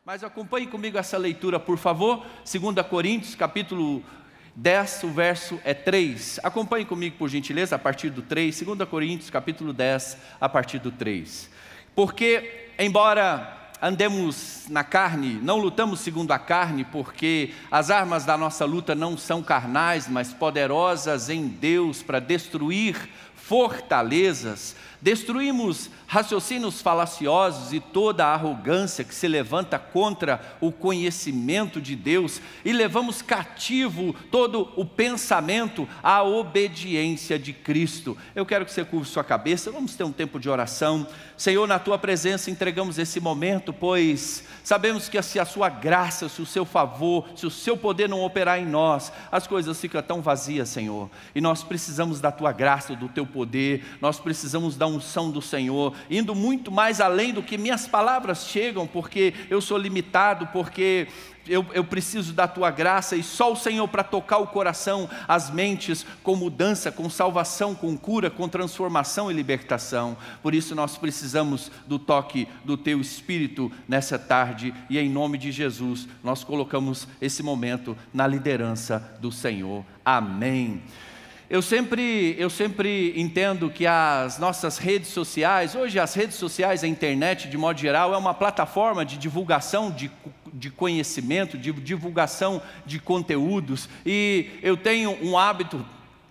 Mas acompanhe comigo essa leitura, por favor. 2 Coríntios, capítulo 10, o verso é 3. Acompanhe comigo, por gentileza, a partir do 3. 2 Coríntios, capítulo 10, a partir do 3. Porque, embora andemos na carne, não lutamos segundo a carne, porque as armas da nossa luta não são carnais, mas poderosas em Deus para destruir fortalezas. Destruímos raciocínios falaciosos e toda a arrogância que se levanta contra o conhecimento de Deus, e levamos cativo todo o pensamento à obediência de Cristo. Eu quero que você curve sua cabeça, vamos ter um tempo de oração. Senhor, na Tua presença entregamos esse momento, pois sabemos que se a Sua graça, se o Seu favor, se o Seu poder não operar em nós, as coisas ficam tão vazias, Senhor, e nós precisamos da Tua graça, do Teu poder, nós precisamos da unção do Senhor, indo muito mais além do que minhas palavras chegam, porque eu sou limitado, porque eu preciso da Tua graça, e só o Senhor para tocar o coração, as mentes, com mudança, com salvação, com cura, com transformação e libertação. Por isso nós precisamos do toque do Teu Espírito nessa tarde, e em nome de Jesus nós colocamos esse momento na liderança do Senhor. Amém. Eu sempre entendo que as nossas redes sociais, hoje as redes sociais, a internet de modo geral, é uma plataforma de divulgação de conhecimento, de divulgação de conteúdos, e eu tenho um hábito,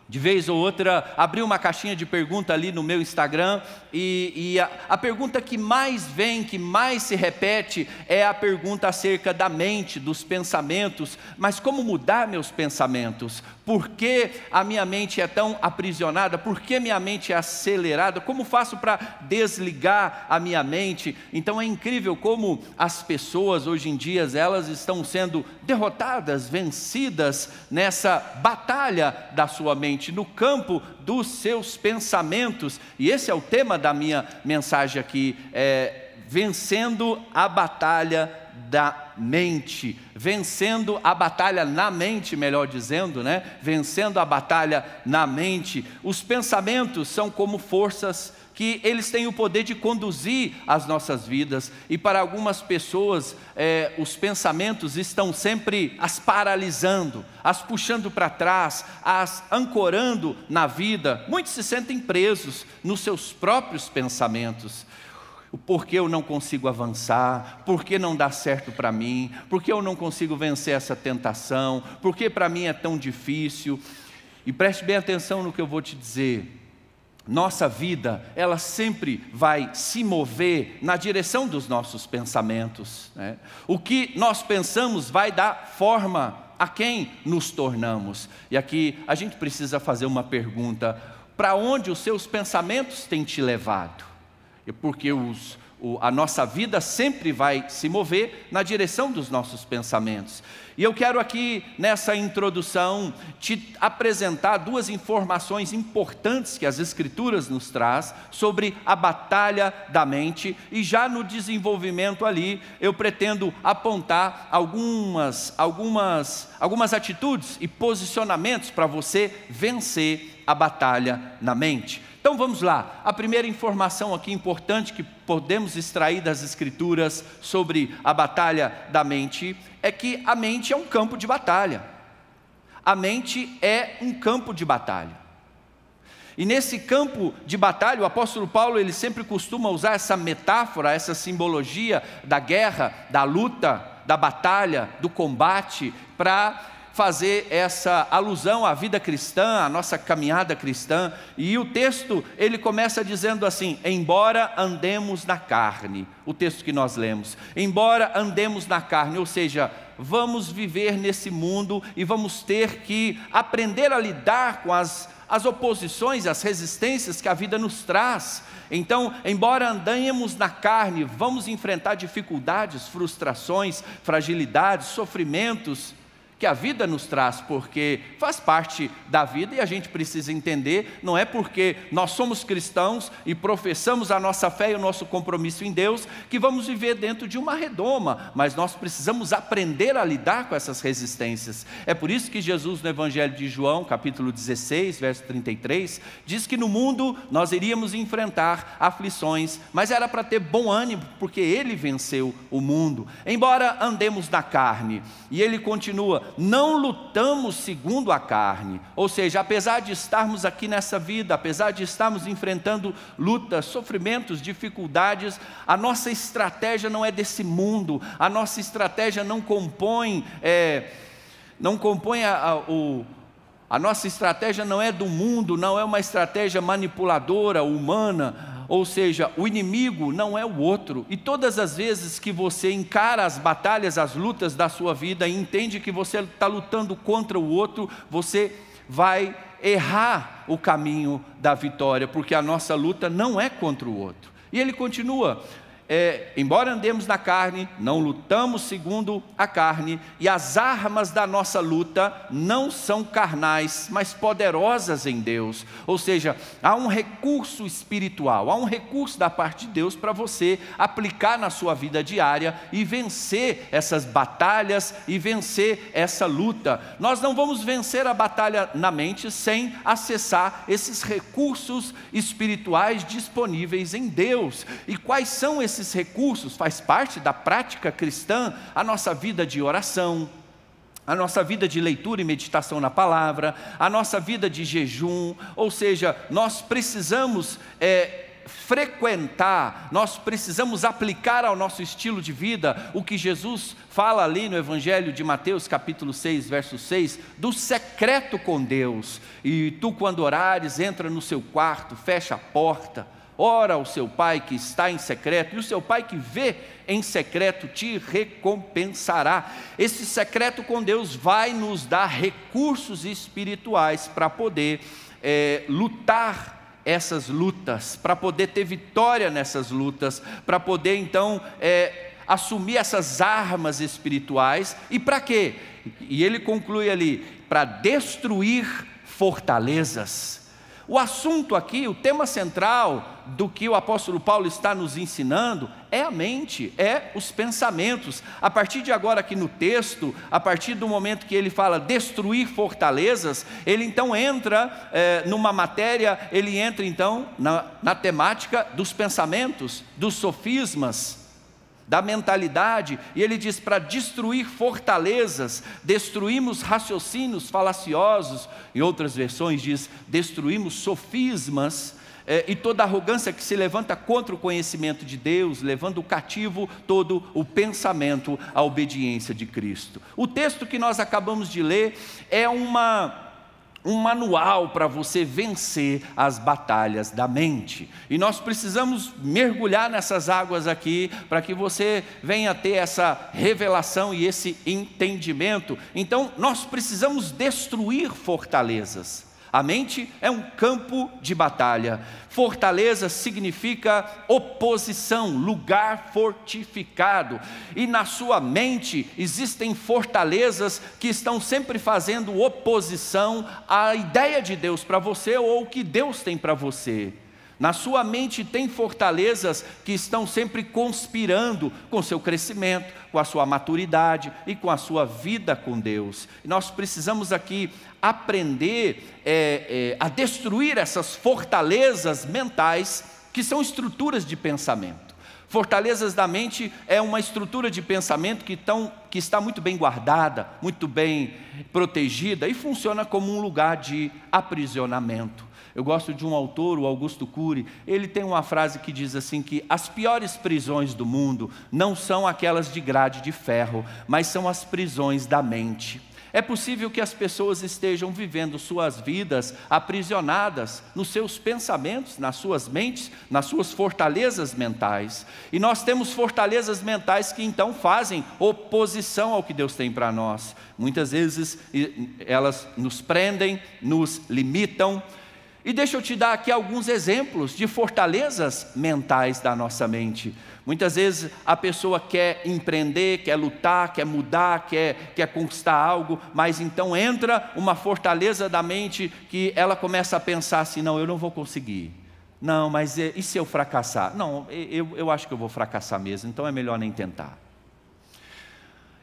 de vez ou outra, abrir uma caixinha de pergunta ali no meu Instagram, e a pergunta que mais vem, que mais se repete, é a pergunta acerca da mente, dos pensamentos. Mas como mudar meus pensamentos? Por que a minha mente é tão aprisionada? Por que minha mente é acelerada? Como faço para desligar a minha mente? Então é incrível como as pessoas hoje em dia, elas estão sendo derrotadas, vencidas nessa batalha da sua mente, no campo dos seus pensamentos. E esse é o tema da minha mensagem aqui, vencendo a batalha da mente, vencendo a batalha na mente, melhor dizendo, né? Vencendo a batalha na mente. Os pensamentos são como forças que eles têm o poder de conduzir as nossas vidas, e para algumas pessoas os pensamentos estão sempre as paralisando, as puxando para trás, as ancorando na vida. Muitos se sentem presos nos seus próprios pensamentos. Por que eu não consigo avançar? Por que não dá certo para mim? Por que eu não consigo vencer essa tentação? Por que para mim é tão difícil? E preste bem atenção no que eu vou te dizer. Nossa vida, ela sempre vai se mover na direção dos nossos pensamentos, né? O que nós pensamos vai dar forma a quem nos tornamos. E aqui a gente precisa fazer uma pergunta: para onde os seus pensamentos têm te levado? Porque a nossa vida sempre vai se mover na direção dos nossos pensamentos. E eu quero aqui, nessa introdução, te apresentar duas informações importantes que as Escrituras nos traz sobre a batalha da mente, e já no desenvolvimento ali, eu pretendo apontar algumas atitudes e posicionamentos para você vencer a batalha na mente. Então vamos lá, a primeira informação aqui importante que podemos extrair das Escrituras sobre a batalha da mente é que a mente é um campo de batalha. A mente é um campo de batalha. E nesse campo de batalha, o apóstolo Paulo, ele sempre costuma usar essa metáfora, essa simbologia da guerra, da luta, da batalha, do combate, para fazer essa alusão à vida cristã, à nossa caminhada cristã. E o texto, ele começa dizendo assim: embora andemos na carne, o texto que nós lemos, embora andemos na carne, ou seja, vamos viver nesse mundo e vamos ter que aprender a lidar com as oposições, as resistências que a vida nos traz. Então, embora andemos na carne, vamos enfrentar dificuldades, frustrações, fragilidades, sofrimentos que a vida nos traz, porque faz parte da vida e a gente precisa entender, não é porque nós somos cristãos e professamos a nossa fé e o nosso compromisso em Deus, que vamos viver dentro de uma redoma, mas nós precisamos aprender a lidar com essas resistências. É por isso que Jesus, no Evangelho de João, capítulo 16, verso 33, diz que no mundo nós iríamos enfrentar aflições, mas era para ter bom ânimo, porque Ele venceu o mundo, embora andemos na carne. E Ele continua: não lutamos segundo a carne, ou seja, apesar de estarmos aqui nessa vida, apesar de estarmos enfrentando lutas, sofrimentos, dificuldades, a nossa estratégia não é desse mundo, a nossa estratégia não compõe a nossa estratégia não é do mundo, não é uma estratégia manipuladora, humana, ou seja, o inimigo não é o outro. E todas as vezes que você encara as batalhas, as lutas da sua vida e entende que você está lutando contra o outro, você vai errar o caminho da vitória, porque a nossa luta não é contra o outro. E ele continua: embora andemos na carne, não lutamos segundo a carne, e as armas da nossa luta não são carnais, mas poderosas em Deus. Ou seja, há um recurso espiritual, há um recurso da parte de Deus para você aplicar na sua vida diária e vencer essas batalhas e vencer essa luta. Nós não vamos vencer a batalha na mente sem acessar esses recursos espirituais disponíveis em Deus. E quais são esses recursos? Faz parte da prática cristã a nossa vida de oração, a nossa vida de leitura e meditação na palavra, a nossa vida de jejum. Ou seja, nós precisamos frequentar, nós precisamos aplicar ao nosso estilo de vida o que Jesus fala ali no Evangelho de Mateus, capítulo 6, verso 6, do secreto com Deus. E tu, quando orares, entra no seu quarto, fecha a porta, ora ao seu pai que está em secreto, e o seu pai que vê em secreto te recompensará. Esse secreto com Deus vai nos dar recursos espirituais para poder lutar essas lutas, para poder ter vitória nessas lutas, para poder então assumir essas armas espirituais. E para quê? E ele conclui ali: para destruir fortalezas. O assunto aqui, o tema central do que o apóstolo Paulo está nos ensinando é a mente, é os pensamentos. A partir de agora aqui no texto, a partir do momento que ele fala destruir fortalezas, ele então entra numa matéria, ele entra então na temática dos pensamentos, dos sofismas, da mentalidade, e ele diz: para destruir fortalezas, destruímos raciocínios falaciosos. Em outras versões diz: destruímos sofismas, e toda arrogância que se levanta contra o conhecimento de Deus, levando cativo todo o pensamento à obediência de Cristo. O texto que nós acabamos de ler é um manual para você vencer as batalhas da mente. E nós precisamos mergulhar nessas águas aqui, para que você venha ter essa revelação e esse entendimento. Então, nós precisamos destruir fortalezas. A mente é um campo de batalha. Fortaleza significa oposição, lugar fortificado. E na sua mente existem fortalezas que estão sempre fazendo oposição à ideia de Deus para você ou o que Deus tem para você. Na sua mente tem fortalezas que estão sempre conspirando com o seu crescimento, com a sua maturidade e com a sua vida com Deus. E nós precisamos aqui aprender a destruir essas fortalezas mentais, que são estruturas de pensamento. Fortalezas da mente é uma estrutura de pensamento que está muito bem guardada, muito bem protegida e funciona como um lugar de aprisionamento. Eu gosto de um autor, o Augusto Cury. Ele tem uma frase que diz assim, que as piores prisões do mundo não são aquelas de grade de ferro, mas são as prisões da mente. É possível que as pessoas estejam vivendo suas vidas aprisionadas nos seus pensamentos, nas suas mentes, nas suas fortalezas mentais. E nós temos fortalezas mentais que então fazem oposição ao que Deus tem para nós. Muitas vezes elas nos prendem, nos limitam. E deixa eu te dar aqui alguns exemplos de fortalezas mentais da nossa mente. Muitas vezes a pessoa quer empreender, quer lutar, quer mudar, quer conquistar algo, mas então entra uma fortaleza da mente que ela começa a pensar assim: não, eu não vou conseguir. Não, mas e se eu fracassar? Não, eu acho que eu vou fracassar mesmo, então é melhor nem tentar.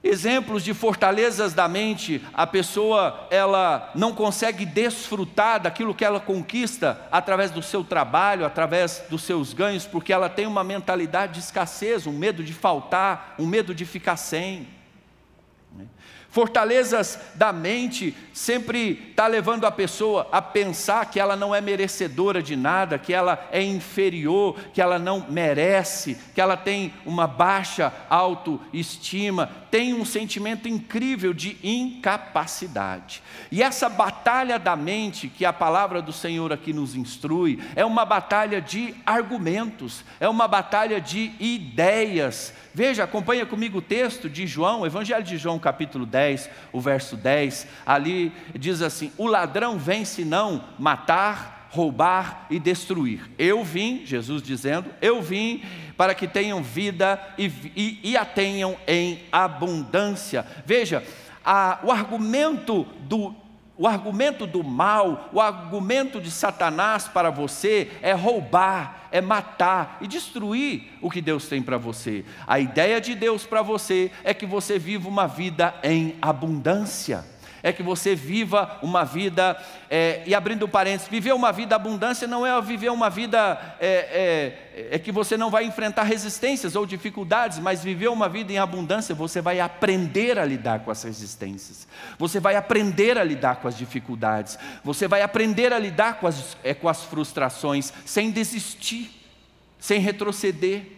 Exemplos de fortalezas da mente: a pessoa ela não consegue desfrutar daquilo que ela conquista através do seu trabalho, através dos seus ganhos, porque ela tem uma mentalidade de escassez, um medo de faltar, um medo de ficar sem. Fortalezas da mente sempre está levando a pessoa a pensar que ela não é merecedora de nada, que ela é inferior, que ela não merece, que ela tem uma baixa autoestima, tem um sentimento incrível de incapacidade. E essa batalha da mente, que a palavra do Senhor aqui nos instrui, é uma batalha de argumentos, é uma batalha de ideias. Veja, acompanha comigo o texto de João, Evangelho de João, capítulo 10, o verso 10, ali diz assim: o ladrão vem senão matar, roubar e destruir. Eu vim, Jesus dizendo, eu vim para que tenham vida e a tenham em abundância. Veja, o argumento do mal, o argumento de Satanás para você é roubar, é matar e destruir o que Deus tem para você. A ideia de Deus para você é que você viva uma vida em abundância. É que você viva uma vida, e abrindo parênteses, viver uma vida abundância não é viver uma vida, que você não vai enfrentar resistências ou dificuldades, mas viver uma vida em abundância, você vai aprender a lidar com as resistências, você vai aprender a lidar com as dificuldades, você vai aprender a lidar com as frustrações, sem desistir, sem retroceder.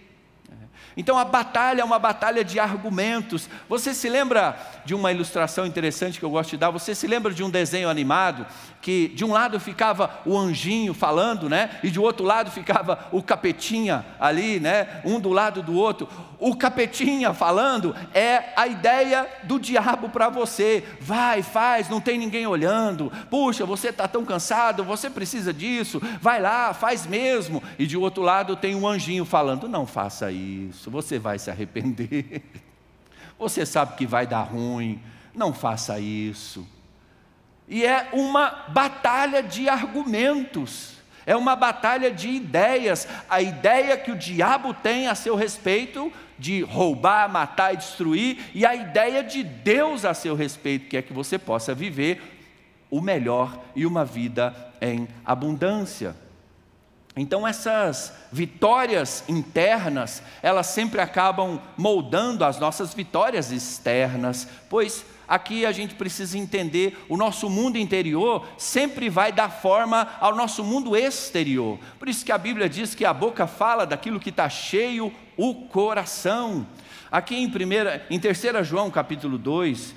Então a batalha é uma batalha de argumentos. Você se lembra de uma ilustração interessante que eu gosto de dar? Você se lembra de um desenho animado que de um lado ficava o anjinho falando, né? E de outro lado ficava o capetinha ali, né? Um do lado do outro. O capetinha falando é a ideia do diabo para você. Vai, faz, não tem ninguém olhando. Puxa, você está tão cansado, você precisa disso. Vai lá, faz mesmo. E de outro lado tem um anjinho falando: não faça isso, você vai se arrepender. Você sabe que vai dar ruim, não faça isso. E é uma batalha de argumentos, é uma batalha de ideias. A ideia que o diabo tem a seu respeito de roubar, matar e destruir, e a ideia de Deus a seu respeito, que é que você possa viver o melhor e uma vida em abundância. Então essas vitórias internas, elas sempre acabam moldando as nossas vitórias externas, pois aqui a gente precisa entender, o nosso mundo interior sempre vai dar forma ao nosso mundo exterior. Por isso que a Bíblia diz que a boca fala daquilo que está cheio o coração. Aqui em 3 João capítulo 2,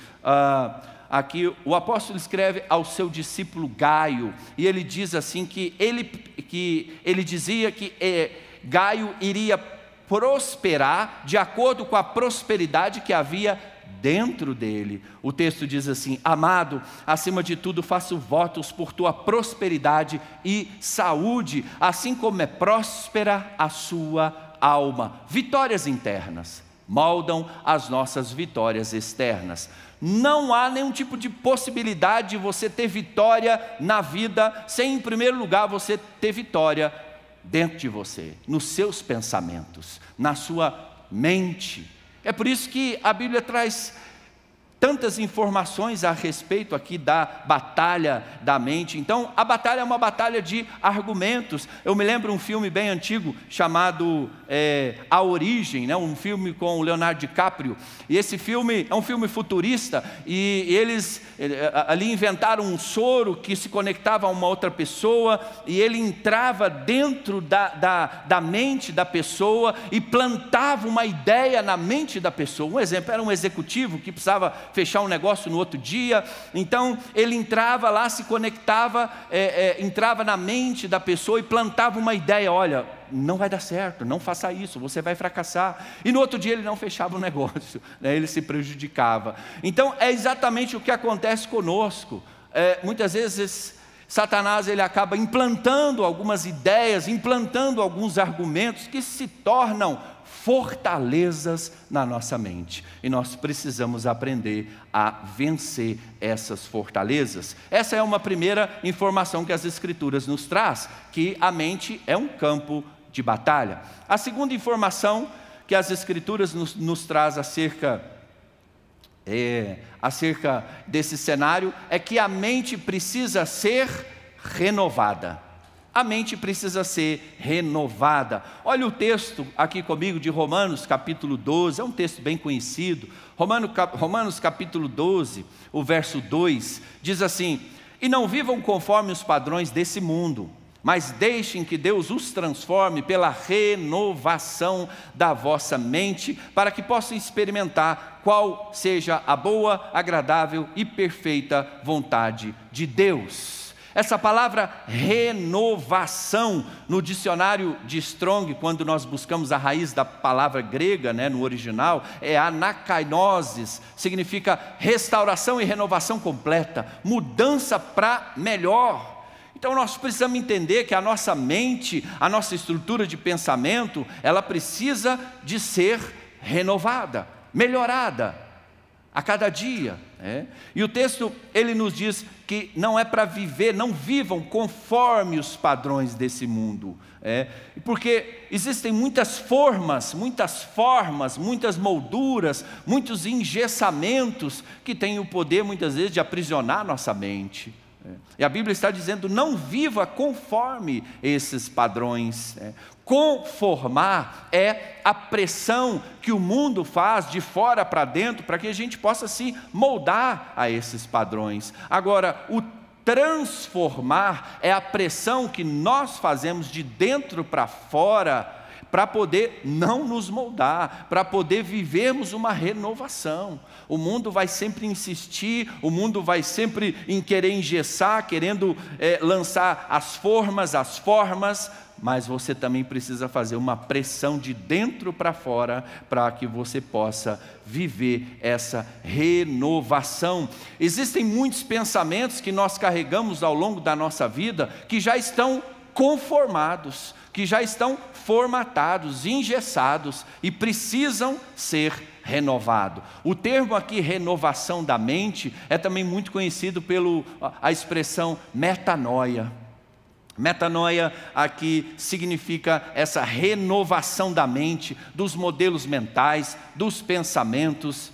aqui o apóstolo escreve ao seu discípulo Gaio, e ele diz assim que ele dizia que Gaio iria prosperar de acordo com a prosperidade que havia dentro dele. O texto diz assim: amado, acima de tudo faço votos por tua prosperidade e saúde, assim como é próspera a sua alma. Vitórias internas moldam as nossas vitórias externas. Não há nenhum tipo de possibilidade de você ter vitória na vida sem, em primeiro lugar, você ter vitória dentro de você, nos seus pensamentos, na sua mente. É por isso que a Bíblia traz tantas informações a respeito aqui da batalha da mente. Então, a batalha é uma batalha de argumentos. Eu me lembro um filme bem antigo chamado A Origem, né? Um filme com o Leonardo DiCaprio. E esse filme é um filme futurista, e eles ali inventaram um soro que se conectava a uma outra pessoa, e ele entrava dentro da mente da pessoa e plantava uma ideia na mente da pessoa. Um exemplo, era um executivo que precisava fechar um negócio no outro dia, então ele entrava lá, se conectava, entrava na mente da pessoa e plantava uma ideia: olha, não vai dar certo, não faça isso, você vai fracassar. E no outro dia ele não fechava o negócio, né? Ele se prejudicava. Então é exatamente o que acontece conosco. Muitas vezes Satanás ele acaba implantando algumas ideias, implantando alguns argumentos que se tornam fortalezas na nossa mente. E nós precisamos aprender a vencer essas fortalezas. Essa é uma primeira informação que as Escrituras nos traz, que a mente é um campo de batalha. A segunda informação que as Escrituras nos traz acerca desse cenário é que a mente precisa ser renovada. A mente precisa ser renovada. Olha o texto aqui comigo de Romanos capítulo 12, é um texto bem conhecido. Romanos capítulo 12, o verso 2, diz assim: e não vivam conforme os padrões desse mundo, mas deixem que Deus os transforme pela renovação da vossa mente, para que possam experimentar qual seja a boa, agradável e perfeita vontade de Deus. Essa palavra renovação, no dicionário de Strong, quando nós buscamos a raiz da palavra grega, no original, é anakainosis, significa restauração e renovação completa, mudança para melhor. Então nós precisamos entender que a nossa mente, a nossa estrutura de pensamento, ela precisa de ser renovada, melhorada a cada dia. E o texto ele nos diz que não é para viver, não vivam conforme os padrões desse mundo, porque existem muitas formas, muitas molduras, muitos engessamentos que têm o poder muitas vezes de aprisionar nossa mente. E a Bíblia está dizendo: não viva conforme esses padrões. Conformar é a pressão que o mundo faz de fora para dentro, para que a gente possa se moldar a esses padrões. Agora, o transformar é a pressão que nós fazemos de dentro para fora, para poder não nos moldar, para poder vivermos uma renovação. O mundo vai sempre insistir, o mundo vai sempre em querer engessar, querendo lançar as formas, mas você também precisa fazer uma pressão de dentro para fora, para que você possa viver essa renovação. Existem muitos pensamentos que nós carregamos ao longo da nossa vida, que já estão conformados, que já estão formatados, engessados e precisam ser renovados. O termo aqui, renovação da mente, é também muito conhecido pela expressão metanoia. Metanoia aqui significa essa renovação da mente, dos modelos mentais, dos pensamentos.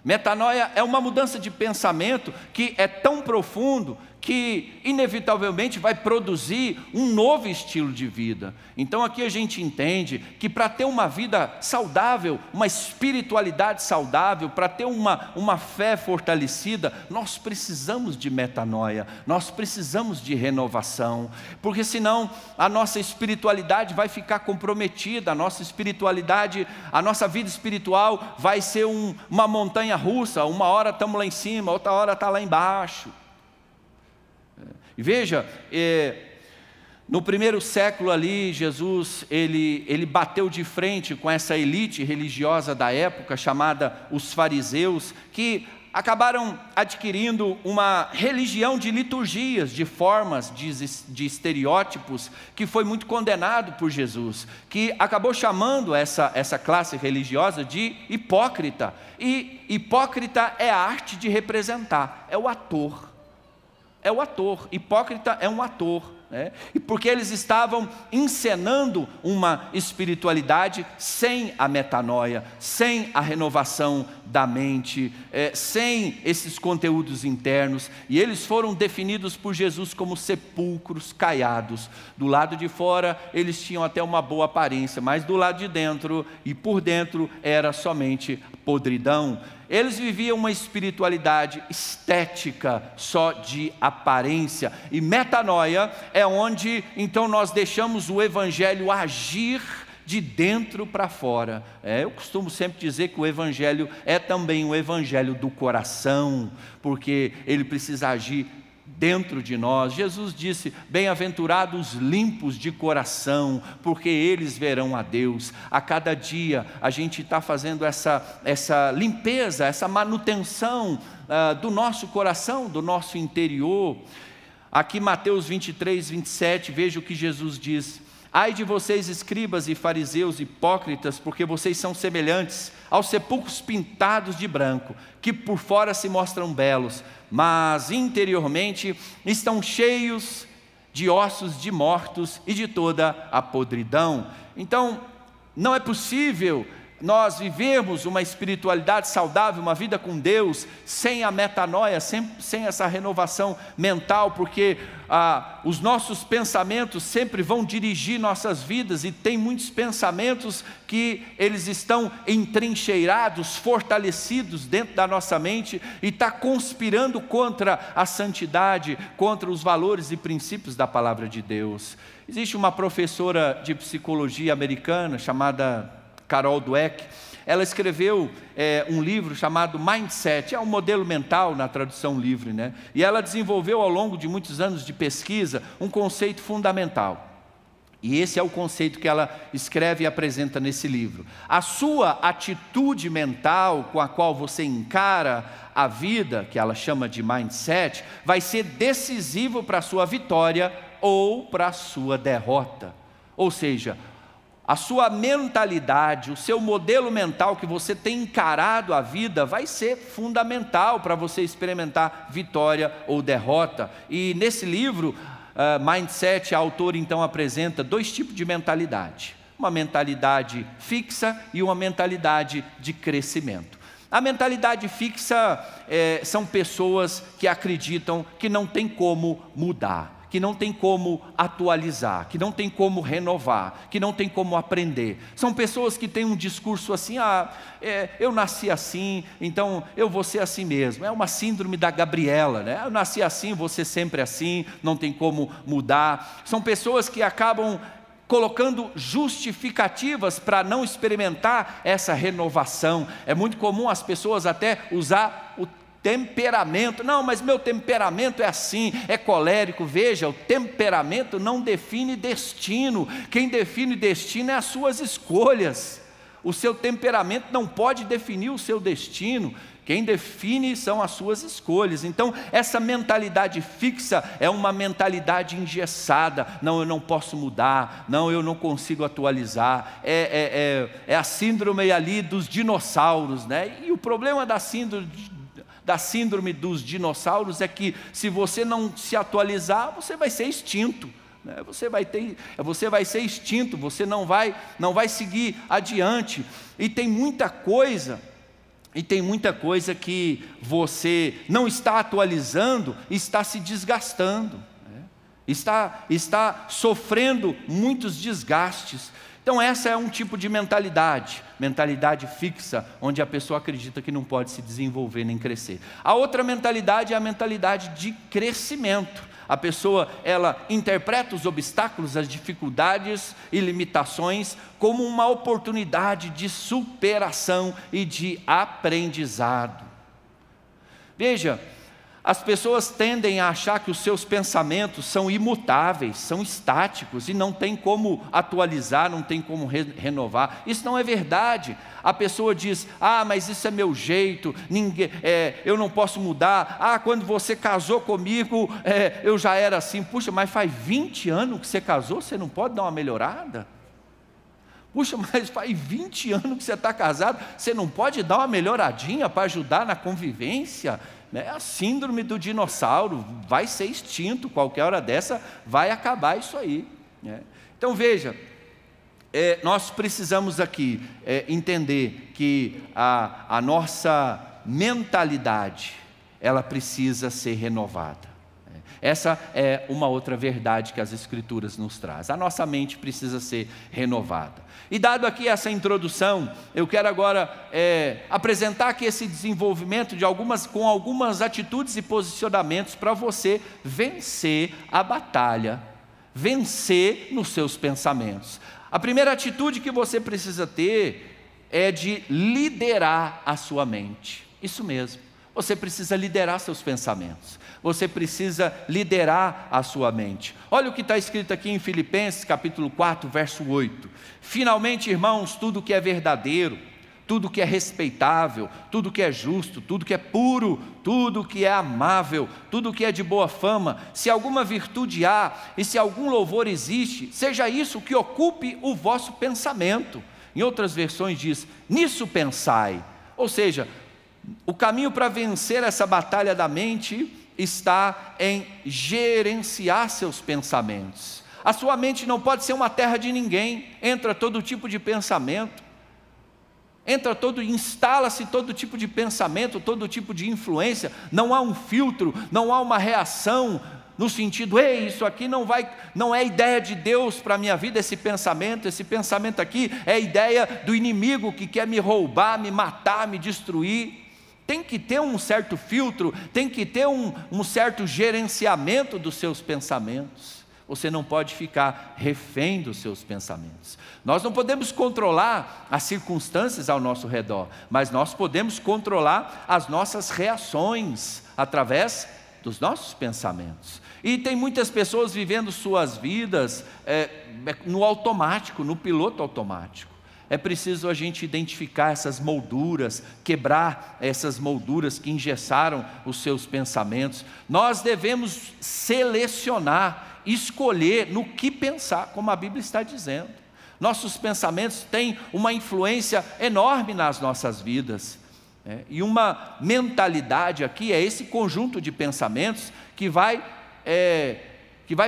Metanoia é uma mudança de pensamento que é tão profundo que inevitavelmente vai produzir um novo estilo de vida. Então aqui a gente entende que para ter uma vida saudável, uma espiritualidade saudável, para ter uma fé fortalecida, nós precisamos de metanoia, nós precisamos de renovação, porque senão a nossa espiritualidade vai ficar comprometida, a nossa espiritualidade, a nossa vida espiritual vai ser uma montanha russa, uma hora estamos lá em cima, outra hora está lá embaixo. E veja, no primeiro século ali, Jesus, ele bateu de frente com essa elite religiosa da época, chamada os fariseus, que acabaram adquirindo uma religião de liturgias, de formas, de estereótipos, que foi muito condenado por Jesus, que acabou chamando essa classe religiosa de hipócrita. E hipócrita é a arte de representar, é o ator. É o ator, hipócrita é um ator, e porque eles estavam encenando uma espiritualidade sem a metanoia, sem a renovação da mente, sem esses conteúdos internos, e eles foram definidos por Jesus como sepulcros caiados. Do lado de fora eles tinham até uma boa aparência, mas do lado de dentro e por dentro era somente podridão. Eles viviam uma espiritualidade estética, só de aparência. E metanoia é onde então nós deixamos o evangelho agir de dentro para fora. Eu costumo sempre dizer que o evangelho é também o evangelho do coração, porque ele precisa agir dentro de nós. Jesus disse: bem-aventurados limpos de coração, porque eles verão a Deus. A cada dia a gente está fazendo essa limpeza, essa manutenção do nosso coração, do nosso interior. Aqui Mateus 23, 27, veja o que Jesus diz: ai de vocês, escribas e fariseus hipócritas, porque vocês são semelhantes aos sepulcros pintados de branco, que por fora se mostram belos, mas interiormente estão cheios de ossos de mortos e de toda a podridão. Então, não é possível nós vivemos uma espiritualidade saudável, uma vida com Deus, sem a metanoia, sem essa renovação mental, porque os nossos pensamentos sempre vão dirigir nossas vidas, e tem muitos pensamentos que eles estão entrincheirados, fortalecidos dentro da nossa mente, e está conspirando contra a santidade, contra os valores e princípios da palavra de Deus. Existe uma professora de psicologia americana chamada Carol Dweck. Ela escreveu um livro chamado Mindset, é um modelo mental na tradução livre, né? E ela desenvolveu ao longo de muitos anos de pesquisa um conceito fundamental. E esse é o conceito que ela escreve e apresenta nesse livro. A sua atitude mental com a qual você encara a vida, que ela chama de mindset, vai ser decisivo para a sua vitória ou para a sua derrota. Ou seja, a sua mentalidade, o seu modelo mental que você tem encarado a vida vai ser fundamental para você experimentar vitória ou derrota. E nesse livro, Mindset, a autora então apresenta dois tipos de mentalidade: uma mentalidade fixa e uma mentalidade de crescimento. A mentalidade fixa são pessoas que acreditam que não tem como mudar, que não tem como atualizar, que não tem como renovar, que não tem como aprender. São pessoas que têm um discurso assim: eu nasci assim, então eu vou ser assim mesmo. É uma síndrome da Gabriela, né? Eu nasci assim, vou ser sempre assim, não tem como mudar. São pessoas que acabam colocando justificativas para não experimentar essa renovação. É muito comum as pessoas até usar o temperamento. Não, mas meu temperamento é assim, é colérico. Veja, o temperamento não define destino. Quem define destino é as suas escolhas. O seu temperamento não pode definir o seu destino. Quem define são as suas escolhas. Então, essa mentalidade fixa é uma mentalidade engessada. Não, eu não posso mudar. Não, eu não consigo atualizar. É a síndrome ali dos dinossauros, né? E o problema da síndrome dos dinossauros é que, se você não se atualizar, você vai ser extinto, né? Você vai ser extinto, você não vai seguir adiante. E tem muita coisa que você não está atualizando, está se desgastando, né? Está sofrendo muitos desgastes. Então essa é um tipo de mentalidade fixa, onde a pessoa acredita que não pode se desenvolver nem crescer. A outra mentalidade é a mentalidade de crescimento. A pessoa, ela interpreta os obstáculos, as dificuldades e limitações como uma oportunidade de superação e de aprendizado. Veja, as pessoas tendem a achar que os seus pensamentos são imutáveis, são estáticos, e não tem como atualizar, não tem como renovar. Isso não é verdade. A pessoa diz: mas isso é meu jeito, eu não posso mudar. Quando você casou comigo, eu já era assim. Puxa, mas faz 20 anos que você casou, você não pode dar uma melhorada? Puxa, mas faz 20 anos que você está casado, você não pode dar uma melhoradinha para ajudar na convivência? A síndrome do dinossauro vai ser extinto, qualquer hora dessa vai acabar isso aí, né? Então veja, nós precisamos aqui entender que a nossa mentalidade, ela precisa ser renovada. Essa é uma outra verdade que as Escrituras nos trazem. A nossa mente precisa ser renovada. E dado aqui essa introdução, eu quero agora apresentar aqui esse desenvolvimento com algumas atitudes e posicionamentos para você vencer a batalha, vencer nos seus pensamentos. A primeira atitude que você precisa ter é de liderar a sua mente. Isso mesmo, você precisa liderar seus pensamentos. Você precisa liderar a sua mente. Olha o que está escrito aqui em Filipenses capítulo 4, verso 8. Finalmente, irmãos, tudo que é verdadeiro, tudo que é respeitável, tudo que é justo, tudo que é puro, tudo que é amável, tudo que é de boa fama, se alguma virtude há e se algum louvor existe, seja isso que ocupe o vosso pensamento. Em outras versões diz, nisso pensai. Ou seja, o caminho para vencer essa batalha da mente está em gerenciar seus pensamentos. A sua mente não pode ser uma terra de ninguém, entra todo tipo de pensamento, instala-se todo tipo de pensamento, todo tipo de influência, não há um filtro, não há uma reação, no sentido, ei, isso aqui não é ideia de Deus para a minha vida, esse pensamento aqui é ideia do inimigo que quer me roubar, me matar, me destruir. Tem que ter um certo filtro, tem que ter um certo gerenciamento dos seus pensamentos. Você não pode ficar refém dos seus pensamentos. Nós não podemos controlar as circunstâncias ao nosso redor, mas nós podemos controlar as nossas reações através dos nossos pensamentos. E tem muitas pessoas vivendo suas vidas no automático, no piloto automático. É preciso a gente identificar essas molduras, quebrar essas molduras que engessaram os seus pensamentos. Nós devemos selecionar, escolher no que pensar, como a Bíblia está dizendo. Nossos pensamentos têm uma influência enorme nas nossas vidas. E uma mentalidade aqui é esse conjunto de pensamentos que vai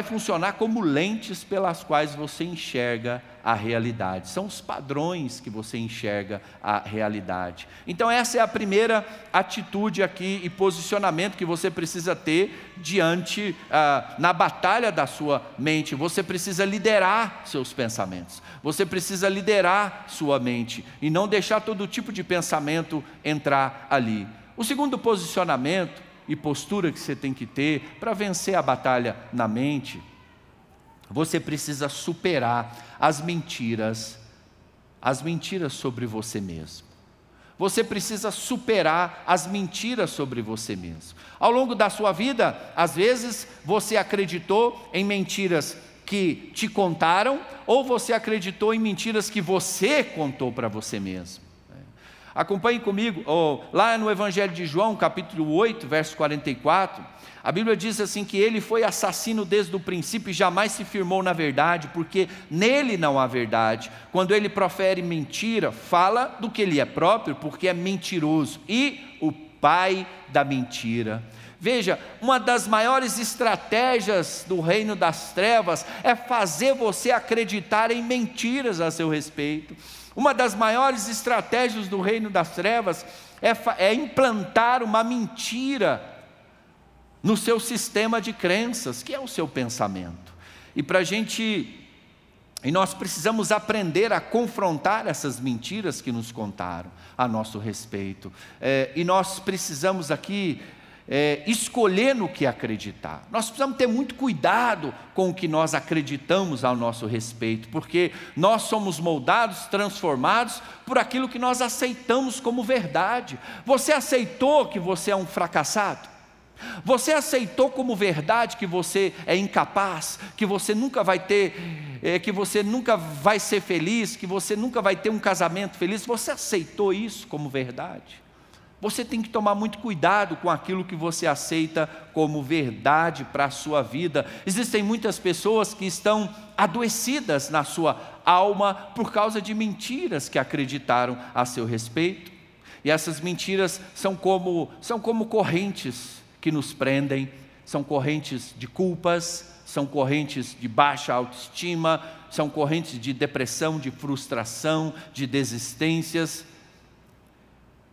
funcionar como lentes pelas quais você enxerga a realidade. São os padrões que você enxerga a realidade. Então essa é a primeira atitude aqui e posicionamento que você precisa ter diante, na batalha da sua mente. Você precisa liderar seus pensamentos. Você precisa liderar sua mente e não deixar todo tipo de pensamento entrar ali. O segundo posicionamento e postura que você tem que ter para vencer a batalha na mente, você precisa superar as mentiras sobre você mesmo. Você precisa superar as mentiras sobre você mesmo. Ao longo da sua vida, às vezes você acreditou em mentiras que te contaram, ou você acreditou em mentiras que você contou para você mesmo. Acompanhe comigo, lá no Evangelho de João, capítulo 8, verso 44, a Bíblia diz assim que ele foi assassino desde o princípio e jamais se firmou na verdade, porque nele não há verdade. Quando ele profere mentira, fala do que ele é próprio, porque é mentiroso, e o pai da mentira. Veja, uma das maiores estratégias do reino das trevas é fazer você acreditar em mentiras a seu respeito. Uma das maiores estratégias do reino das trevas é implantar uma mentira no seu sistema de crenças, que é o seu pensamento. E nós precisamos aprender a confrontar essas mentiras que nos contaram a nosso respeito. E nós precisamos aqui escolher no que acreditar. Nós precisamos ter muito cuidado com o que nós acreditamos ao nosso respeito, porque nós somos moldados, transformados por aquilo que nós aceitamos como verdade. Você aceitou que você é um fracassado? Você aceitou como verdade que você é incapaz, que você nunca vai que você nunca vai ser feliz, que você nunca vai ter um casamento feliz? Você aceitou isso como verdade? Você tem que tomar muito cuidado com aquilo que você aceita como verdade para a sua vida. Existem muitas pessoas que estão adoecidas na sua alma por causa de mentiras que acreditaram a seu respeito. E essas mentiras são como correntes que nos prendem, são correntes de culpas, são correntes de baixa autoestima, são correntes de depressão, de frustração, de desistências.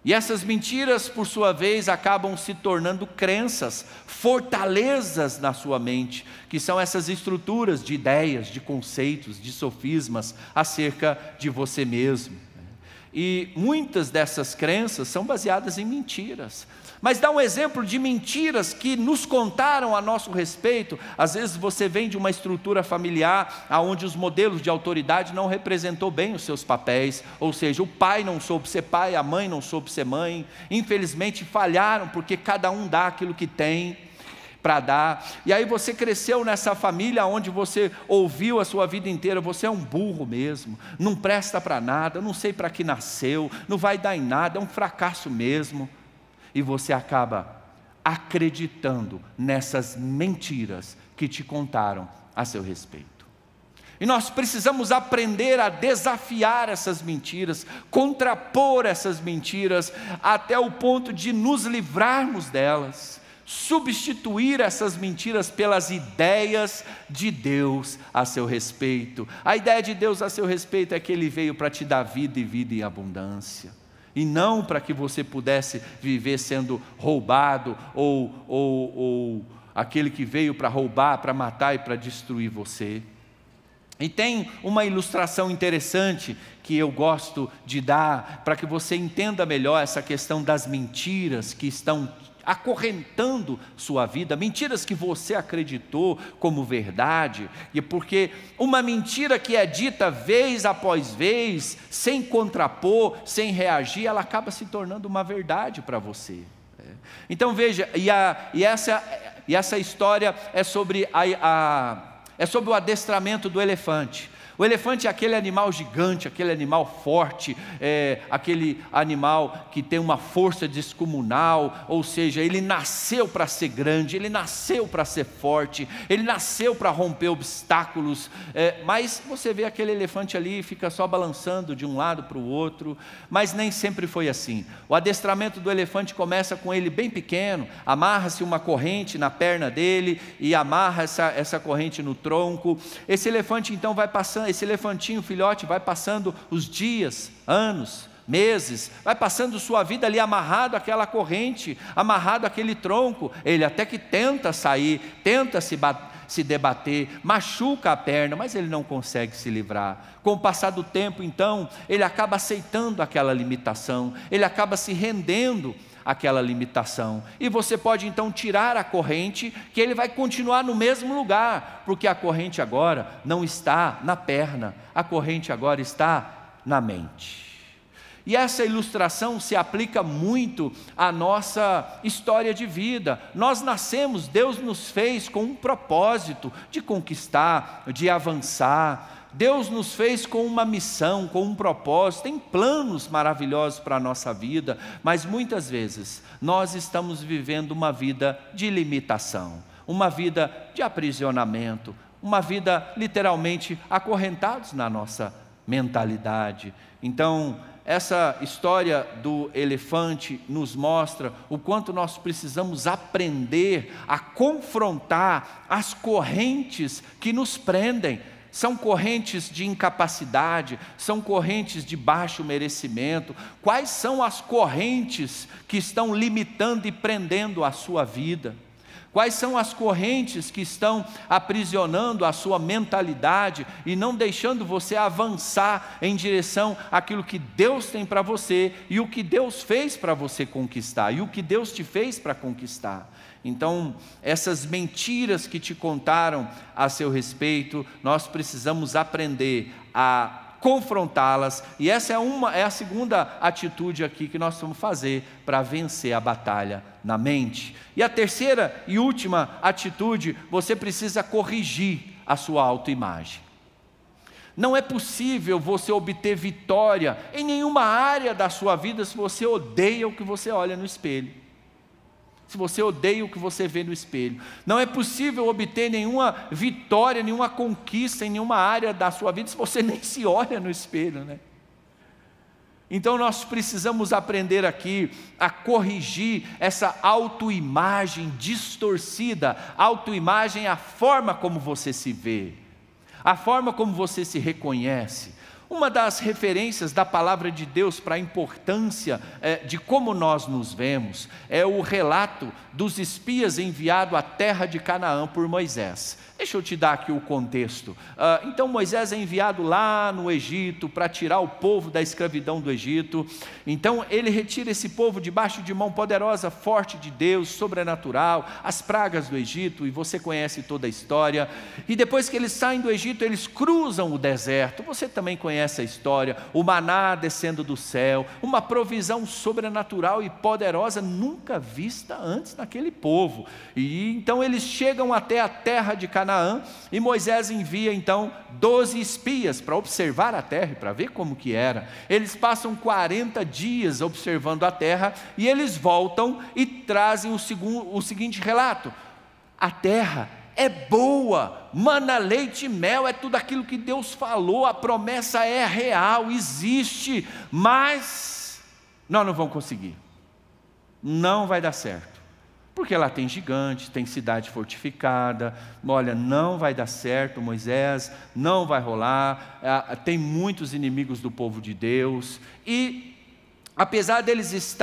E essas mentiras, por sua vez, acabam se tornando crenças, fortalezas na sua mente, que são essas estruturas de ideias, de conceitos, de sofismas acerca de você mesmo. E muitas dessas crenças são baseadas em mentiras. Mas dá um exemplo de mentiras que nos contaram a nosso respeito. Às vezes você vem de uma estrutura familiar onde os modelos de autoridade não representou bem os seus papéis, ou seja, o pai não soube ser pai, a mãe não soube ser mãe, infelizmente falharam porque cada um dá aquilo que tem. para dar. E aí você cresceu nessa família onde você ouviu a sua vida inteira: você é um burro mesmo, não presta para nada, não sei para que nasceu, não vai dar em nada, é um fracasso mesmo. E você acaba acreditando nessas mentiras que te contaram a seu respeito. E nós precisamos aprender a desafiar essas mentiras, contrapor essas mentiras, até o ponto de nos livrarmos delas, substituir essas mentiras pelas ideias de Deus a seu respeito. A ideia de Deus a seu respeito é que Ele veio para te dar vida e vida em abundância, e não para que você pudesse viver sendo roubado, ou aquele que veio para roubar, para matar e para destruir você. E tem uma ilustração interessante que eu gosto de dar, para que você entenda melhor essa questão das mentiras que estão acorrentando sua vida, mentiras que você acreditou como verdade, e porque uma mentira que é dita vez após vez, sem contrapor, sem reagir, ela acaba se tornando uma verdade para você. Então veja, e essa história é sobre o adestramento do elefante. O elefante é aquele animal gigante, aquele animal forte, aquele animal que tem uma força descomunal, ou seja, ele nasceu para ser grande, ele nasceu para ser forte, ele nasceu para romper obstáculos, mas você vê aquele elefante ali, fica só balançando de um lado para o outro, mas nem sempre foi assim. O adestramento do elefante começa com ele bem pequeno, amarra-se uma corrente na perna dele, e amarra essa corrente no tronco. Esse elefante então vai passando, esse elefantinho filhote vai passando os dias, anos, meses, vai passando sua vida ali amarrado àquela corrente, amarrado àquele tronco. Ele até que tenta sair, tenta se debater, machuca a perna, mas ele não consegue se livrar. Com o passar do tempo, então, ele acaba aceitando aquela limitação, ele acaba se rendendo àquela limitação, e você pode então tirar a corrente, que ele vai continuar no mesmo lugar, porque a corrente agora não está na perna, a corrente agora está na mente. E essa ilustração se aplica muito à nossa história de vida. Nós nascemos, Deus nos fez com um propósito de conquistar, de avançar. Deus nos fez com uma missão, com um propósito, tem planos maravilhosos para a nossa vida, mas muitas vezes nós estamos vivendo uma vida de limitação, uma vida de aprisionamento, uma vida literalmente acorrentados na nossa mentalidade. Então, essa história do elefante nos mostra o quanto nós precisamos aprender a confrontar as correntes que nos prendem. São correntes de incapacidade, são correntes de baixo merecimento. Quais são as correntes que estão limitando e prendendo a sua vida? Quais são as correntes que estão aprisionando a sua mentalidade e não deixando você avançar em direção àquilo que Deus tem para você e o que Deus fez para você conquistar e o que Deus te fez para conquistar? Então, essas mentiras que te contaram a seu respeito, nós precisamos aprender a confrontá-las, e essa é a segunda atitude aqui que nós vamos fazer para vencer a batalha na mente. E a terceira e última atitude, você precisa corrigir a sua autoimagem. Não é possível você obter vitória em nenhuma área da sua vida se você odeia o que você olha no espelho. Se você odeia o que você vê no espelho, não é possível obter nenhuma vitória, nenhuma conquista em nenhuma área da sua vida se você nem se olha no espelho, né? Então nós precisamos aprender aqui a corrigir essa autoimagem distorcida. Autoimagem é a forma como você se vê, a forma como você se reconhece. Uma das referências da palavra de Deus para a importância de como nós nos vemos é o relato dos espias enviados à terra de Canaã por Moisés. deixa eu te dar aqui o contexto. Então Moisés é enviado lá no Egito para tirar o povo da escravidão do Egito. Então ele retira esse povo debaixo de mão poderosa, forte de Deus, sobrenatural, as pragas do Egito, e você conhece toda a história. E depois que eles saem do Egito, eles cruzam o deserto. Você também conhece a história, o maná descendo do céu, uma provisão sobrenatural e poderosa nunca vista antes naquele povo. E então eles chegam até a terra de Canaã, e Moisés envia então 12 espias para observar a terra, para ver como que era. Eles passam 40 dias observando a terra, e eles voltam e trazem o seguinte relato: a terra é boa, mana, leite e mel, é tudo aquilo que Deus falou, a promessa é real, existe, mas nós não vamos conseguir, não vai dar certo. Porque lá tem gigantes, tem cidade fortificada. Olha, não vai dar certo, Moisés, não vai rolar. Tem muitos inimigos do povo de Deus. E apesar deles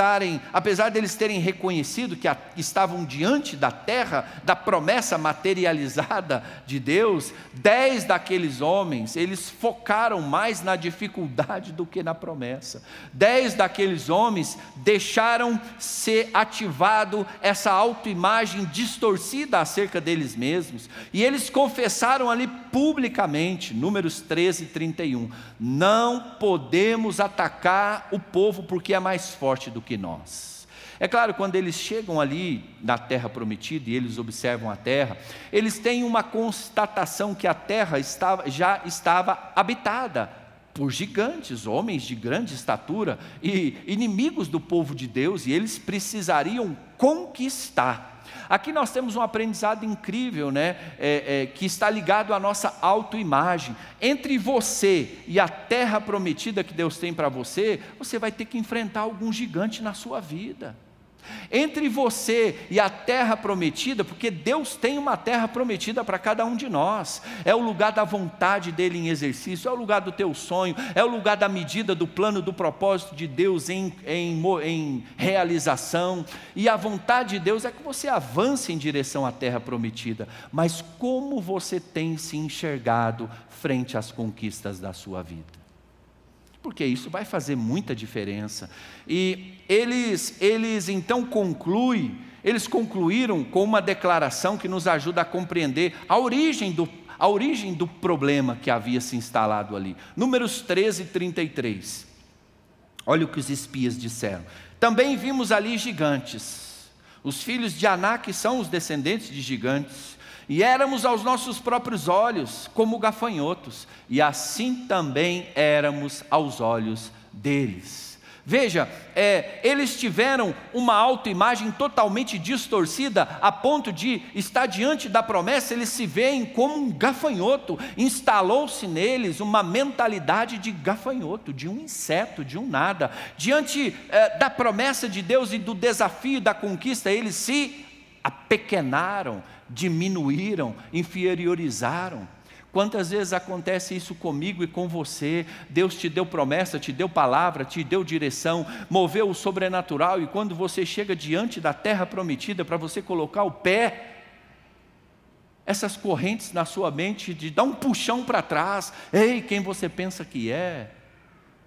terem reconhecido que estavam diante da terra, da promessa materializada de Deus, 10 daqueles homens, eles focaram mais na dificuldade do que na promessa. 10 daqueles homens deixaram ser ativado essa autoimagem distorcida acerca deles mesmos, e eles confessaram ali publicamente, Números 13, 31, não podemos atacar o povo porque é mais forte do que nós. É claro, quando eles chegam ali na terra prometida e eles observam a terra, eles têm uma constatação que a terra já estava habitada por gigantes, homens de grande estatura e inimigos do povo de Deus, e eles precisariam conquistar. Aqui nós temos um aprendizado incrível, né? Que está ligado à nossa autoimagem. Entre você e a terra prometida que Deus tem para você, você vai ter que enfrentar algum gigante na sua vida. Entre você e a terra prometida, porque Deus tem uma terra prometida para cada um de nós, é o lugar da vontade dele em exercício, é o lugar do teu sonho, é o lugar da medida, do plano, do propósito de Deus em realização, e a vontade de Deus é que você avance em direção à terra prometida. Mas como você tem se enxergado frente às conquistas da sua vida? Porque isso vai fazer muita diferença. E eles então concluíram com uma declaração que nos ajuda a compreender a origem do problema que havia se instalado ali. Números 13, 33. Olha o que os espias disseram: também vimos ali gigantes, os filhos de Anak são os descendentes de gigantes, e éramos aos nossos próprios olhos como gafanhotos, e assim também éramos aos olhos deles. Veja, eles tiveram uma autoimagem totalmente distorcida, a ponto de estar diante da promessa, eles se veem como um gafanhoto. Instalou-se neles uma mentalidade de gafanhoto, de um inseto, de um nada. Diante da promessa de Deus e do desafio da conquista, eles se apequenaram, diminuíram, inferiorizaram. Quantas vezes acontece isso comigo e com você? Deus te deu promessa, te deu palavra, te deu direção, moveu o sobrenatural, e quando você chega diante da terra prometida para você colocar o pé, essas correntes na sua mente te dão um puxão para trás. Ei, quem você pensa que é?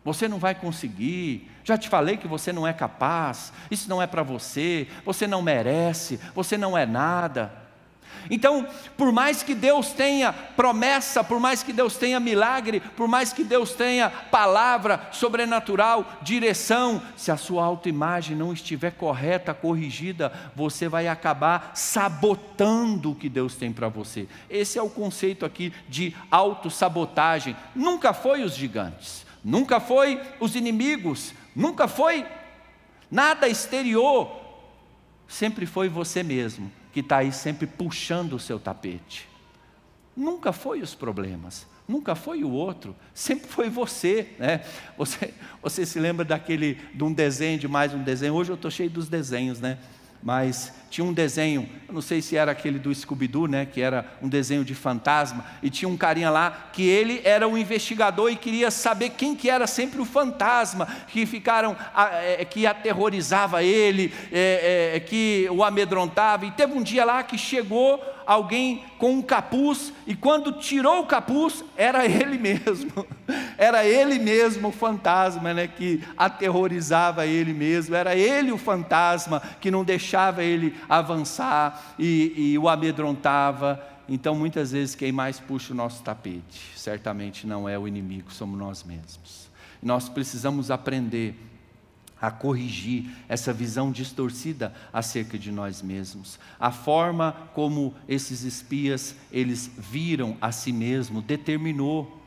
Você não vai conseguir, já te falei que você não é capaz, isso não é para você, você não merece, você não é nada. Então, por mais que Deus tenha promessa, por mais que Deus tenha milagre, por mais que Deus tenha palavra sobrenatural, direção, se a sua autoimagem não estiver correta, corrigida, você vai acabar sabotando o que Deus tem para você. Esse é o conceito aqui de autossabotagem. Nunca foi os gigantes, nunca foi os inimigos, nunca foi nada exterior, sempre foi você mesmo que está aí sempre puxando o seu tapete. Nunca foi os problemas, nunca foi o outro, sempre foi você, né? Você se lembra de um desenho, de mais um desenho? Hoje eu estou cheio dos desenhos, né? Mas tinha um desenho, eu não sei se era aquele do Scooby-Doo, né, que era um desenho de fantasma, e tinha um carinha lá, que ele era um investigador e queria saber quem que era sempre o fantasma, que aterrorizava ele, que o amedrontava, e teve um dia lá que chegou alguém com um capuz, e quando tirou o capuz, era ele mesmo. Era ele mesmo o fantasma, né, que aterrorizava ele mesmo. Era ele o fantasma que não deixava ele avançar e o amedrontava. Então muitas vezes quem mais puxa o nosso tapete certamente não é o inimigo, somos nós mesmos. Nós precisamos aprender a corrigir essa visão distorcida acerca de nós mesmos. A forma como esses espias, eles viram a si mesmos, determinou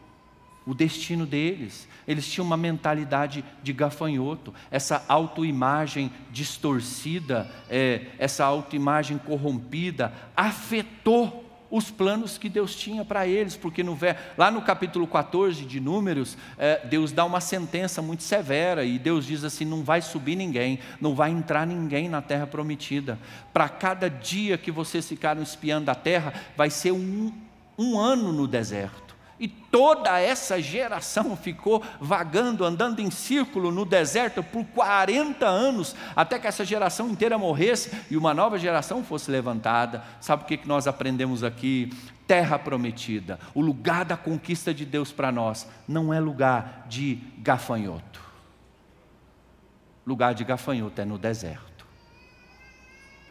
o destino deles. Eles tinham uma mentalidade de gafanhoto. Essa autoimagem distorcida, essa autoimagem corrompida, afetou os planos que Deus tinha para eles, porque lá no capítulo 14 de Números, Deus dá uma sentença muito severa, e Deus diz assim: não vai subir ninguém, não vai entrar ninguém na terra prometida. Para cada dia que vocês ficaram espiando a terra, vai ser um ano no deserto. E toda essa geração ficou vagando, andando em círculo no deserto por 40 anos, até que essa geração inteira morresse e uma nova geração fosse levantada. Sabe o que nós aprendemos aqui? Terra prometida, o lugar da conquista de Deus para nós, não é lugar de gafanhoto. Lugar de gafanhoto é no deserto.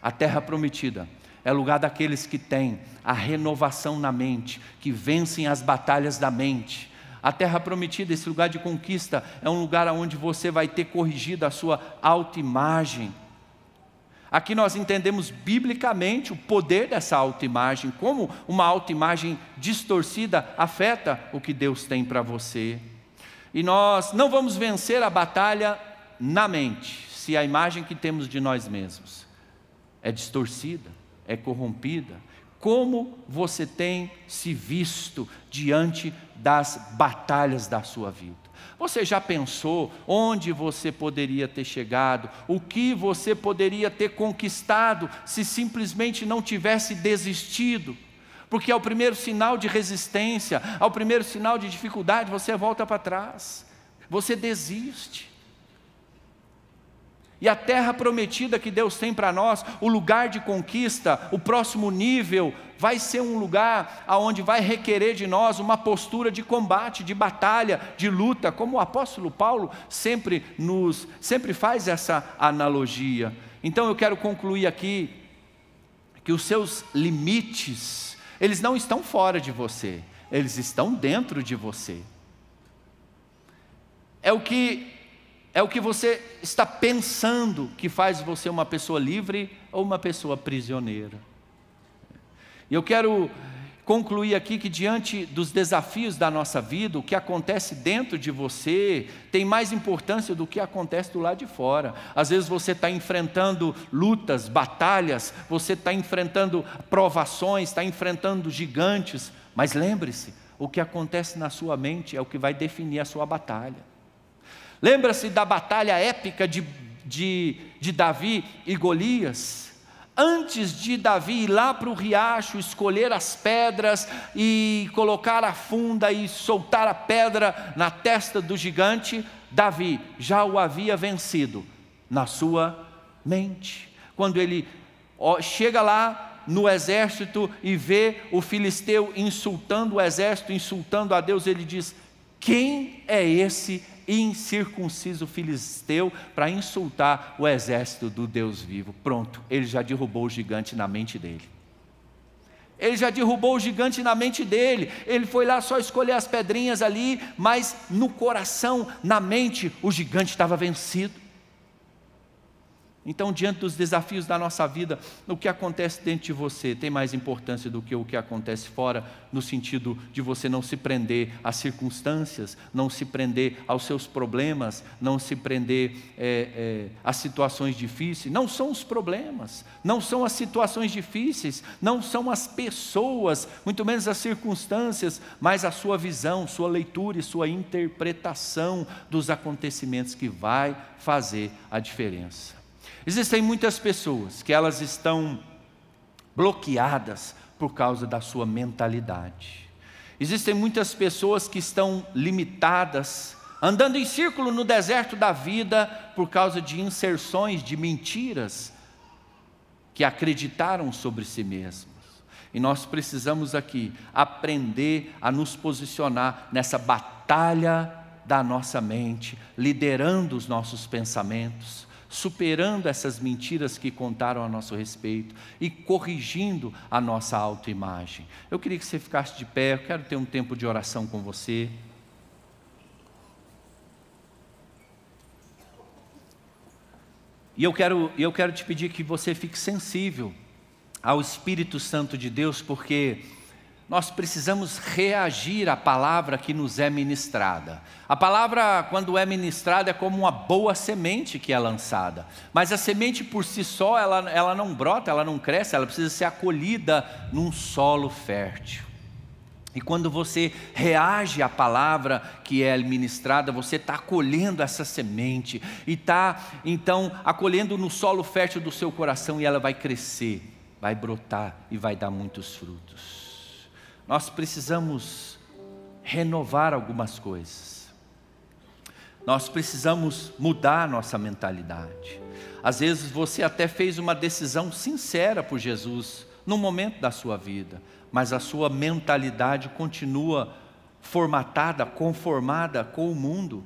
A terra prometida é lugar daqueles que têm a renovação na mente, que vencem as batalhas da mente. A terra prometida, esse lugar de conquista, é um lugar onde você vai ter corrigido a sua autoimagem. Aqui nós entendemos biblicamente o poder dessa autoimagem, como uma autoimagem distorcida afeta o que Deus tem para você. E nós não vamos vencer a batalha na mente, se a imagem que temos de nós mesmos é distorcida, é corrompida. Como você tem se visto diante das batalhas da sua vida? Você já pensou onde você poderia ter chegado? O que você poderia ter conquistado se simplesmente não tivesse desistido? Porque ao primeiro sinal de resistência, ao primeiro sinal de dificuldade, você volta para trás, você desiste. E a terra prometida que Deus tem para nós, o lugar de conquista, o próximo nível, vai ser um lugar onde vai requerer de nós uma postura de combate, de batalha, de luta, como o apóstolo Paulo sempre faz essa analogia. Então eu quero concluir aqui, que os seus limites, eles não estão fora de você, eles estão dentro de você. É o que você está pensando que faz você uma pessoa livre ou uma pessoa prisioneira. E eu quero concluir aqui que diante dos desafios da nossa vida, o que acontece dentro de você tem mais importância do que acontece do lado de fora. Às vezes você está enfrentando lutas, batalhas, você está enfrentando provações, está enfrentando gigantes, mas lembre-se, o que acontece na sua mente é o que vai definir a sua batalha. Lembra-se da batalha épica de Davi e Golias? Antes de Davi ir lá para o riacho, escolher as pedras e colocar a funda e soltar a pedra na testa do gigante, Davi já o havia vencido na sua mente. Quando ele chega lá no exército e vê o filisteu insultando o exército, insultando a Deus, ele diz: quem é esse incircunciso filisteu para insultar o exército do Deus vivo? Pronto, ele já derrubou o gigante na mente dele. Ele já derrubou o gigante na mente dele. Ele foi lá só escolher as pedrinhas ali, mas no coração, na mente, o gigante estava vencido. Então, diante dos desafios da nossa vida, o que acontece dentro de você tem mais importância do que o que acontece fora, no sentido de você não se prender às circunstâncias, não se prender aos seus problemas, não se prender às situações difíceis. Não são os problemas, não são as situações difíceis, não são as pessoas, muito menos as circunstâncias, mas a sua visão, sua leitura e sua interpretação dos acontecimentos que vai fazer a diferença. Existem muitas pessoas que elas estão bloqueadas por causa da sua mentalidade. Existem muitas pessoas que estão limitadas, andando em círculo no deserto da vida por causa de inserções de mentiras que acreditaram sobre si mesmos. E nós precisamos aqui aprender a nos posicionar nessa batalha da nossa mente, liderando os nossos pensamentos, superando essas mentiras que contaram a nosso respeito e corrigindo a nossa autoimagem. Eu queria que você ficasse de pé, eu quero ter um tempo de oração com você. E eu quero te pedir que você fique sensível ao Espírito Santo de Deus, porque nós precisamos reagir à palavra que nos é ministrada. A palavra, quando é ministrada, é como uma boa semente que é lançada. Mas a semente por si só, ela não brota, ela não cresce, ela precisa ser acolhida num solo fértil. E quando você reage à palavra que é ministrada, você está acolhendo essa semente e está, então, acolhendo no solo fértil do seu coração, e ela vai crescer, vai brotar e vai dar muitos frutos. Nós precisamos renovar algumas coisas. Nós precisamos mudar a nossa mentalidade. Às vezes você até fez uma decisão sincera por Jesus num momento da sua vida, mas a sua mentalidade continua formatada, conformada com o mundo.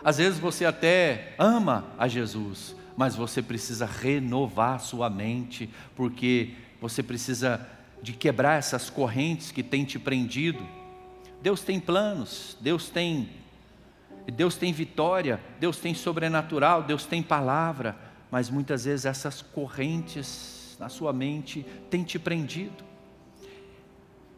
Às vezes você até ama a Jesus, mas você precisa renovar a sua mente, porque você precisa de quebrar essas correntes que têm te prendido. Deus tem planos, Deus tem vitória, Deus tem sobrenatural, Deus tem palavra, mas muitas vezes essas correntes na sua mente têm te prendido.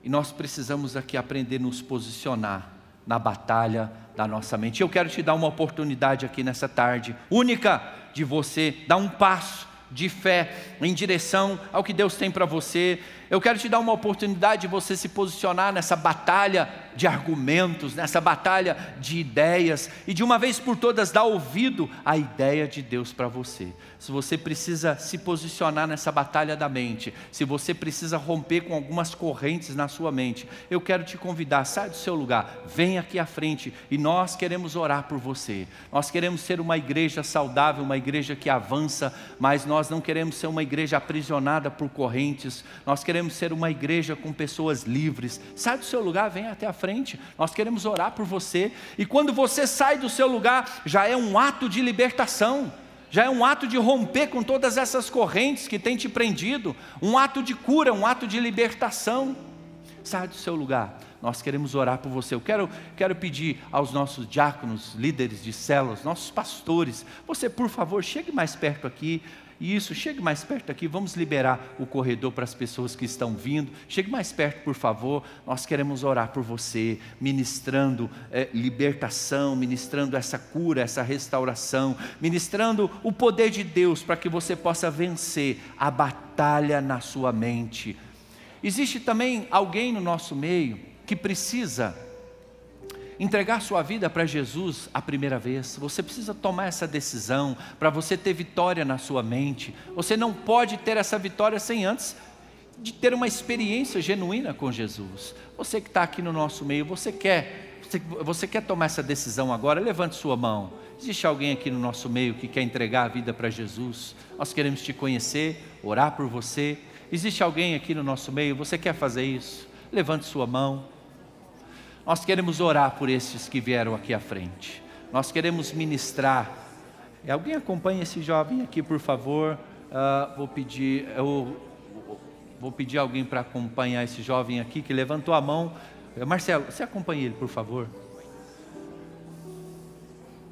E nós precisamos aqui aprender a nos posicionar na batalha da nossa mente. Eu quero te dar uma oportunidade aqui nessa tarde, única, de você dar um passo de fé em direção ao que Deus tem para você. Eu quero te dar uma oportunidade de você se posicionar nessa batalha de argumentos, nessa batalha de ideias, e de uma vez por todas dar ouvido à ideia de Deus para você. Se você precisa se posicionar nessa batalha da mente, se você precisa romper com algumas correntes na sua mente, eu quero te convidar, sai do seu lugar, vem aqui à frente, e nós queremos orar por você. Nós queremos ser uma igreja saudável, uma igreja que avança, mas nós não queremos ser uma igreja aprisionada por correntes. Nós queremos ser uma igreja com pessoas livres. Sai do seu lugar, vem até a frente, nós queremos orar por você. E quando você sai do seu lugar, já é um ato de libertação, já é um ato de romper com todas essas correntes que têm te prendido, um ato de cura, um ato de libertação. Sai do seu lugar, nós queremos orar por você. Eu quero pedir aos nossos diáconos, líderes de células, nossos pastores, você por favor, chegue mais perto aqui. Isso, chegue mais perto aqui, vamos liberar o corredor para as pessoas que estão vindo. Chegue mais perto, por favor, nós queremos orar por você, ministrando libertação, ministrando essa cura, essa restauração, ministrando o poder de Deus para que você possa vencer a batalha na sua mente. Existe também alguém no nosso meio que precisa entregar sua vida para Jesus a primeira vez. Você precisa tomar essa decisão para você ter vitória na sua mente. Você não pode ter essa vitória sem antes de ter uma experiência genuína com Jesus. Você que está aqui no nosso meio, você quer tomar essa decisão agora? Levante sua mão. Existe alguém aqui no nosso meio que quer entregar a vida para Jesus? Nós queremos te conhecer, orar por você. Existe alguém aqui no nosso meio, você quer fazer isso? Levante sua mão. Nós queremos orar por esses que vieram aqui à frente. Nós queremos ministrar. Alguém acompanha esse jovem aqui, por favor? Vou pedir alguém para acompanhar esse jovem aqui que levantou a mão. Marcelo, você acompanha ele, por favor?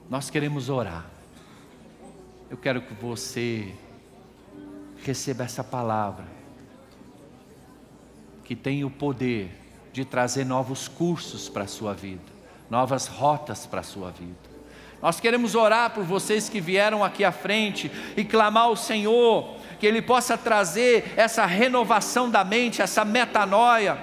Nós queremos orar. Eu quero que você receba essa palavra, que tem o poder de trazer novos cursos para a sua vida, novas rotas para a sua vida. Nós queremos orar por vocês que vieram aqui à frente e clamar ao Senhor, que Ele possa trazer essa renovação da mente, essa metanoia,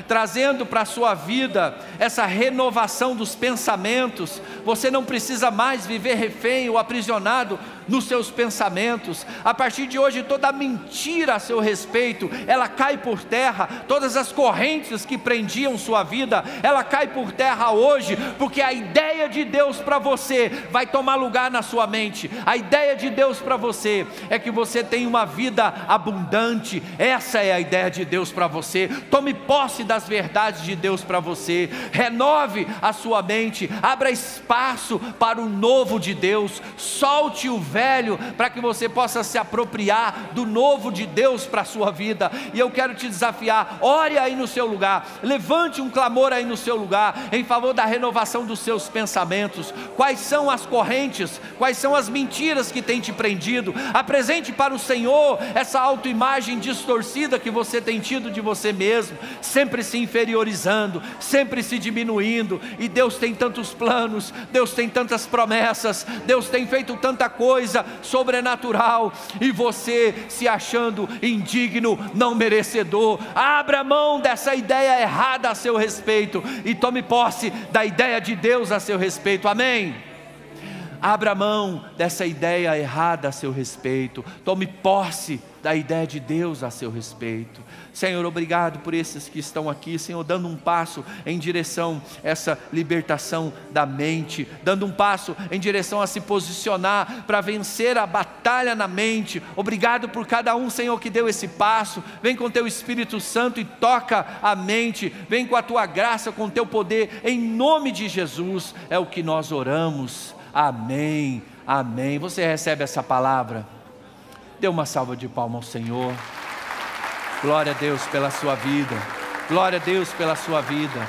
trazendo para a sua vida essa renovação dos pensamentos. Você não precisa mais viver refém ou aprisionado nos seus pensamentos. A partir de hoje, toda mentira a seu respeito, ela cai por terra. Todas as correntes que prendiam sua vida, ela cai por terra hoje, porque a ideia de Deus para você vai tomar lugar na sua mente. A ideia de Deus para você é que você tenha uma vida abundante. Essa é a ideia de Deus para você. Tome posse das verdades de Deus para você. Renove a sua mente. Abra espaço para o novo de Deus. Solte o velho para que você possa se apropriar do novo de Deus para a sua vida. E eu quero te desafiar: ore aí no seu lugar, levante um clamor aí no seu lugar, em favor da renovação dos seus pensamentos. Quais são as correntes, quais são as mentiras que têm te prendido? Apresente para o Senhor essa autoimagem distorcida que você tem tido de você mesmo, sempre se inferiorizando, sempre se diminuindo. E Deus tem tantos planos, Deus tem tantas promessas, Deus tem feito tanta coisa sobrenatural, e você se achando indigno, não merecedor. Abra mão dessa ideia errada a seu respeito e tome posse da ideia de Deus a seu respeito. Amém? Abra mão dessa ideia errada a seu respeito, tome posse da ideia de Deus a seu respeito. Senhor, obrigado por esses que estão aqui, Senhor, dando um passo em direção a essa libertação da mente, dando um passo em direção a se posicionar para vencer a batalha na mente. Obrigado por cada um, Senhor, que deu esse passo. Vem com teu Espírito Santo e toca a mente, vem com a tua graça, com o teu poder, em nome de Jesus, é o que nós oramos. Amém, amém. Você recebe essa palavra? Dê uma salva de palmas ao Senhor. Glória a Deus pela sua vida. Glória a Deus pela sua vida.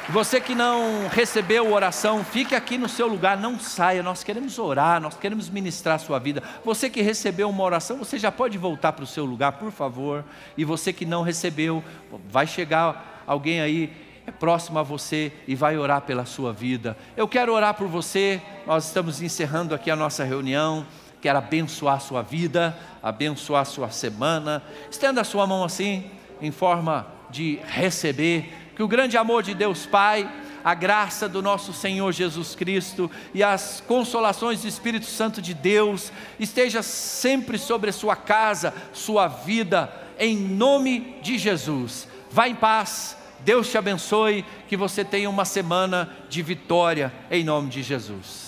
Você que não recebeu oração, fique aqui no seu lugar, não saia. Nós queremos orar, nós queremos ministrar a sua vida. Você que recebeu uma oração, você já pode voltar para o seu lugar, por favor. E você que não recebeu, vai chegar alguém aí próximo a você e vai orar pela sua vida. Eu quero orar por você. Nós estamos encerrando aqui a nossa reunião. Quero abençoar a sua vida, abençoar a sua semana. Estenda a sua mão assim, em forma de receber. Que o grande amor de Deus Pai, a graça do nosso Senhor Jesus Cristo e as consolações do Espírito Santo de Deus esteja sempre sobre a sua casa, sua vida, em nome de Jesus. Vá em paz, Deus te abençoe, que você tenha uma semana de vitória, em nome de Jesus.